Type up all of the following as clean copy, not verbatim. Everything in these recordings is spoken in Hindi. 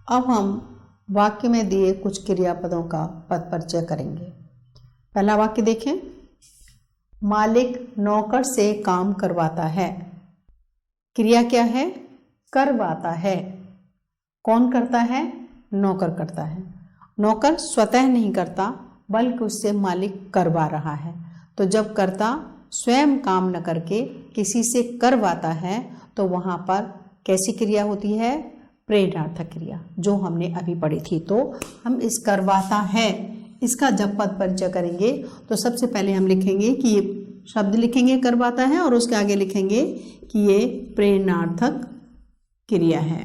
अब हम वाक्य में दिए कुछ क्रियापदों का पद परिचय करेंगे। पहला वाक्य देखें, मालिक नौकर से काम करवाता है। क्रिया क्या है? करवाता है। कौन करता है? नौकर करता है। नौकर स्वतः नहीं करता बल्कि उससे मालिक करवा रहा है। तो जब कर्ता स्वयं काम न करके किसी से करवाता है तो वहाँ पर कैसी क्रिया होती है? प्रेरणार्थक क्रिया, जो हमने अभी पढ़ी थी। तो हम इस करवाता है इसका जब पद परिचय करेंगे तो सबसे पहले हम लिखेंगे कि ये शब्द लिखेंगे करवाता है और उसके आगे लिखेंगे कि ये प्रेरणार्थक क्रिया है।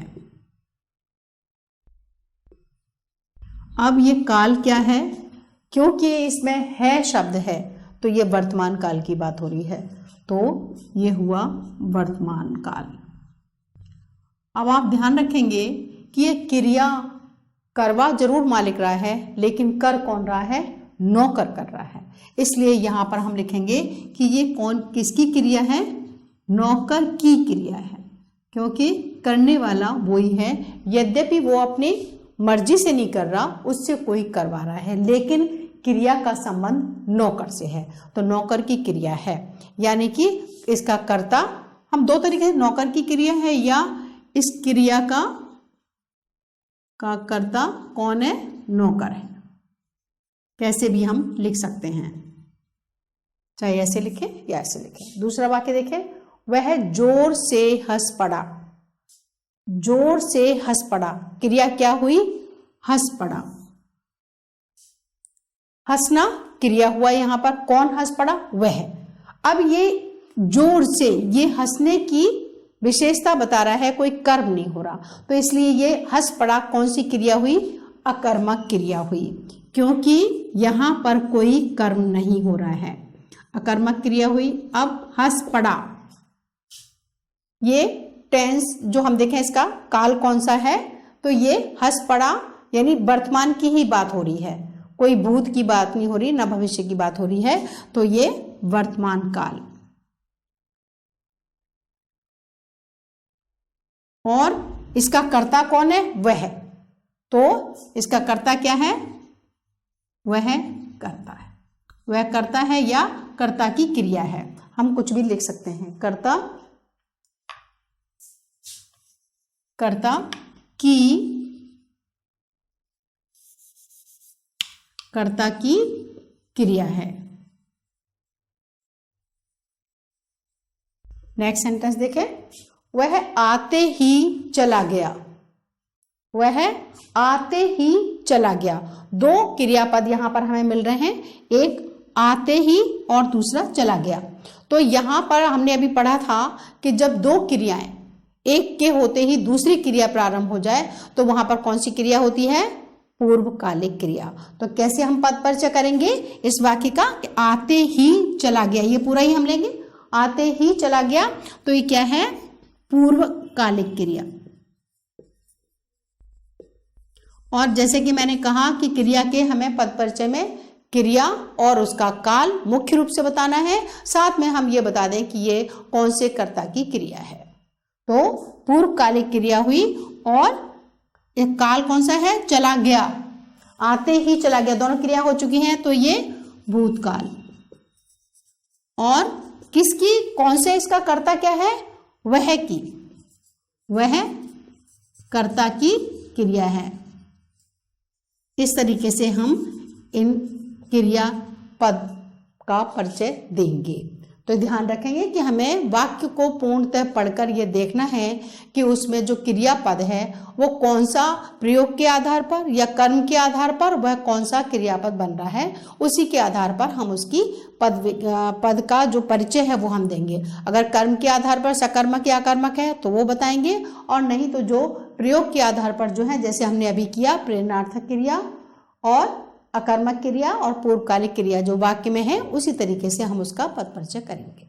अब ये काल क्या है? क्योंकि इसमें है शब्द है तो ये वर्तमान काल की बात हो रही है, तो ये हुआ वर्तमान काल। अब आप ध्यान रखेंगे कि ये क्रिया करवा जरूर मालिक रहा है, लेकिन कर कौन रहा है? नौकर कर रहा है। इसलिए यहाँ पर हम लिखेंगे कि ये कौन किसकी क्रिया है? नौकर की क्रिया है, क्योंकि करने वाला वही है। यद्यपि वो अपनी मर्जी से नहीं कर रहा, उससे कोई करवा रहा है, लेकिन क्रिया का संबंध नौकर से है, तो नौकर की क्रिया है। यानी कि इसका कर्ता हम दो तरीके से, नौकर की क्रिया है या इस क्रिया का कर्ता कौन है? नौकर है। कैसे भी हम लिख सकते हैं, चाहे ऐसे लिखें या ऐसे लिखें। दूसरा वाक्य देखें, वह जोर से हंस पड़ा। जोर से हंस पड़ा, क्रिया क्या हुई? हंस पड़ा। हंसना क्रिया हुआ यहां पर। कौन हंस पड़ा? वह। अब ये जोर से, ये हंसने की विशेषता बता रहा है, कोई कर्म नहीं हो रहा, तो इसलिए ये हंस पड़ा कौन सी क्रिया हुई? अकर्मक क्रिया हुई, क्योंकि यहां पर कोई कर्म नहीं हो रहा है, अकर्मक क्रिया हुई। अब हंस पड़ा, ये टेंस जो हम देखें इसका काल कौन सा है? तो ये हंस पड़ा यानी वर्तमान की ही बात हो रही है, कोई भूत की बात नहीं हो रही, ना भविष्य की बात हो रही है, तो ये वर्तमान काल। और इसका कर्ता कौन है? वह। तो इसका कर्ता क्या है? वह कर्ता है। वह कर्ता है या कर्ता की क्रिया है, हम कुछ भी लिख सकते हैं। कर्ता, कर्ता की, कर्ता की क्रिया है। नेक्स्ट सेंटेंस देखें, वह आते ही चला गया। वह आते ही चला गया। दो क्रियापद यहां पर हमें मिल रहे हैं, एक आते ही और दूसरा चला गया। तो यहां पर हमने अभी पढ़ा था कि जब दो क्रियाएं एक के होते ही दूसरी क्रिया प्रारंभ हो जाए तो वहां पर कौन सी क्रिया होती है? पूर्वकालिक क्रिया। तो कैसे हम पद परिचय करेंगे इस वाक्य का? कि आते ही चला गया, ये पूरा ही हम लेंगे, आते ही चला गया, तो ये क्या है? पूर्वकालिक क्रिया। और जैसे कि मैंने कहा कि क्रिया के हमें पद परिचय में क्रिया और उसका काल मुख्य रूप से बताना है, साथ में हम ये बता दें कि ये कौन से कर्ता की क्रिया है। तो पूर्वकालिक क्रिया हुई और एक काल कौन सा है? चला गया। आते ही चला गया, दोनों क्रिया हो चुकी हैं, तो ये भूतकाल। और किसकी, कौन से इसका कर्ता क्या है? वह की, वह कर्ता की क्रिया है। इस तरीके से हम इन क्रिया पद का परिचय देंगे। तो ध्यान रखेंगे कि हमें वाक्य को पूर्णतः पढ़कर यह देखना है कि उसमें जो क्रियापद है वो कौन सा प्रयोग के आधार पर या कर्म के आधार पर वह कौन सा क्रियापद बन रहा है, उसी के आधार पर हम उसकी पद का जो परिचय है वो हम देंगे। अगर कर्म के आधार पर सकर्मक या अकर्मक है तो वो बताएंगे, और नहीं तो जो प्रयोग के आधार पर जो है, जैसे हमने अभी किया, प्रेरणार्थक क्रिया और अकर्मक क्रिया और पूर्वकालिक क्रिया जो वाक्य में है, उसी तरीके से हम उसका पद परिचय करेंगे।